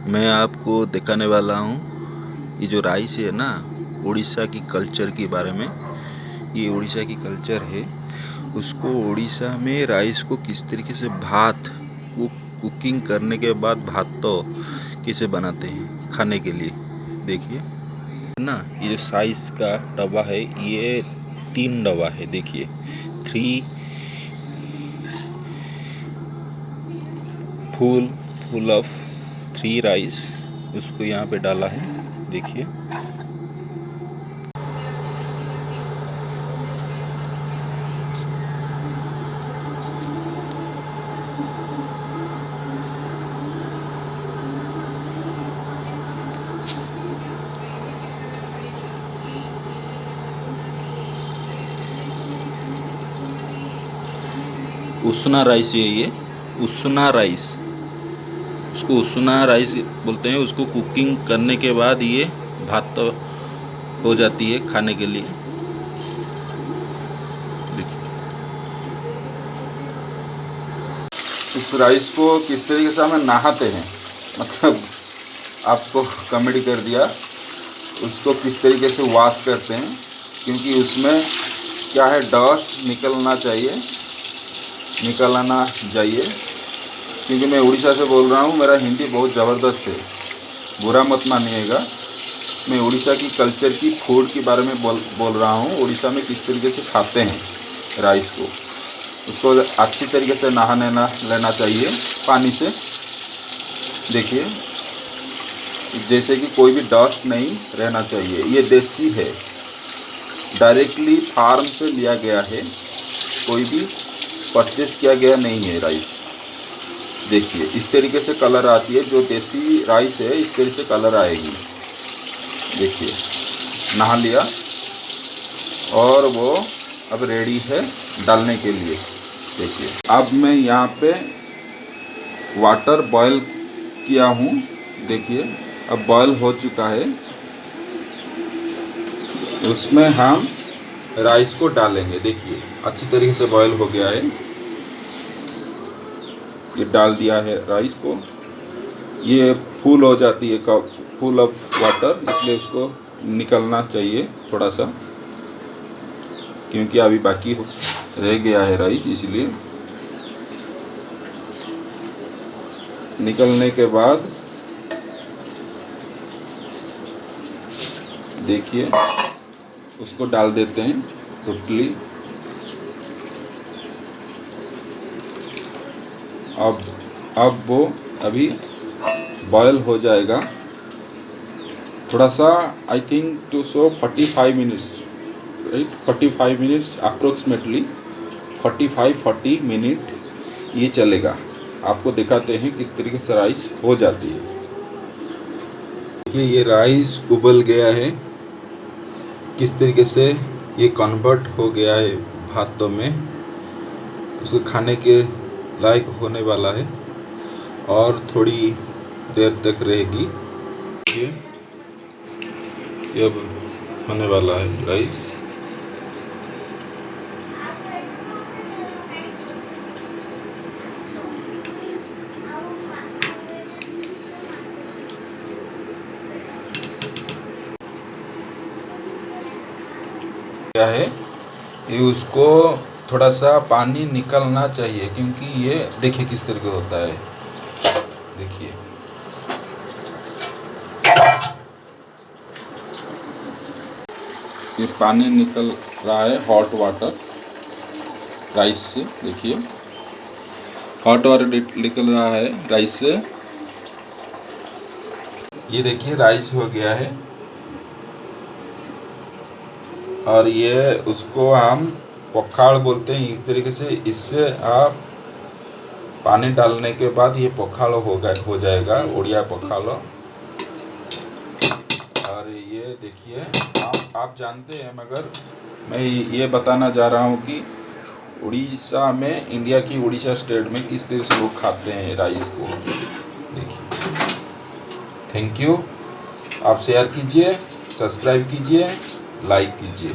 मैं आपको दिखाने वाला हूँ ये जो राइस है ना, उड़ीसा की कल्चर के बारे में। ये उड़ीसा की कल्चर है। उसको उड़ीसा में राइस को किस तरीके से भात कुकिंग करने के बाद भात तो कैसे बनाते हैं खाने के लिए, देखिए ना। ये जो साइज का डब्बा है, ये 3 डब्बा है। देखिए 3 फुल ऑफ 3 राइस उसको यहाँ पे डाला है। देखिए उसना राइस है ये, उसना राइस, उसको उसना राइस बोलते हैं। उसको कुकिंग करने के बाद ये भात तो हो जाती है खाने के लिए। इस राइस को किस तरीके से हमें नहाते हैं, मतलब आपको कमेडी कर दिया। उसको किस तरीके से वॉश करते हैं, क्योंकि उसमें क्या है, डस्ट निकलना चाहिए। क्योंकि मैं उड़ीसा से बोल रहा हूँ, मेरा हिंदी बहुत ज़बरदस्त है, बुरा मत मानिएगा। मैं उड़ीसा की कल्चर की फूड के बारे में बोल रहा हूँ। उड़ीसा में किस तरीके से खाते हैं राइस को, उसको अच्छी तरीके से लेना चाहिए पानी से। देखिए जैसे कि कोई भी डस्ट नहीं रहना चाहिए। ये देसी है, डायरेक्टली फार्म से लिया गया है, कोई भी परचेस किया गया नहीं है राइस। देखिए इस तरीके से कलर आती है, जो देसी राइस है इस तरीके से कलर आएगी। देखिए नहा लिया और वो अब रेडी है डालने के लिए। देखिए अब मैं यहाँ पे वाटर बॉयल किया हूँ। देखिए अब बॉयल हो चुका है, उसमें हम राइस को डालेंगे। देखिए अच्छी तरीके से बॉयल हो गया है, ये डाल दिया है राइस को। ये फुल हो जाती है कप, फुल ऑफ वाटर, इसलिए उसको निकलना चाहिए थोड़ा सा, क्योंकि अभी बाकी रह गया है राइस, इसलिए। निकलने के बाद देखिए उसको डाल देते हैं टोटली। अब वो अभी बॉयल हो जाएगा थोड़ा सा, I think to so 45 minutes, right, 45 minutes approximately, 40 minute ये चलेगा। आपको दिखाते हैं किस तरीके से राइस हो जाती है। देखिए ये राइस उबल गया है, किस तरीके से ये कन्वर्ट हो गया है भातों में, उसको खाने के लायक होने वाला है और थोड़ी देर तक रहेगी। ये अब होने वाला है राइस। क्या है ये, उसको थोड़ा सा पानी निकलना चाहिए, क्योंकि ये देखिए किस तरीके होता है। देखिए ये पानी निकल रहा है, हॉट वाटर राइस से। देखिए हॉट वाटर निकल रहा है राइस से। ये देखिए राइस हो गया है, और ये उसको हम पखाड़ बोलते हैं इस तरीके से। इससे आप पानी डालने के बाद ये पखाड़ हो जाएगा, उड़िया पखाड़। और ये देखिए आप जानते हैं, मगर मैं ये बताना चाह रहा हूँ कि उड़ीसा में, इंडिया की उड़ीसा स्टेट में किस तरह से लोग खाते हैं राइस को। देखिए थैंक यू। आप शेयर कीजिए, सब्सक्राइब कीजिए, लाइक कीजिए।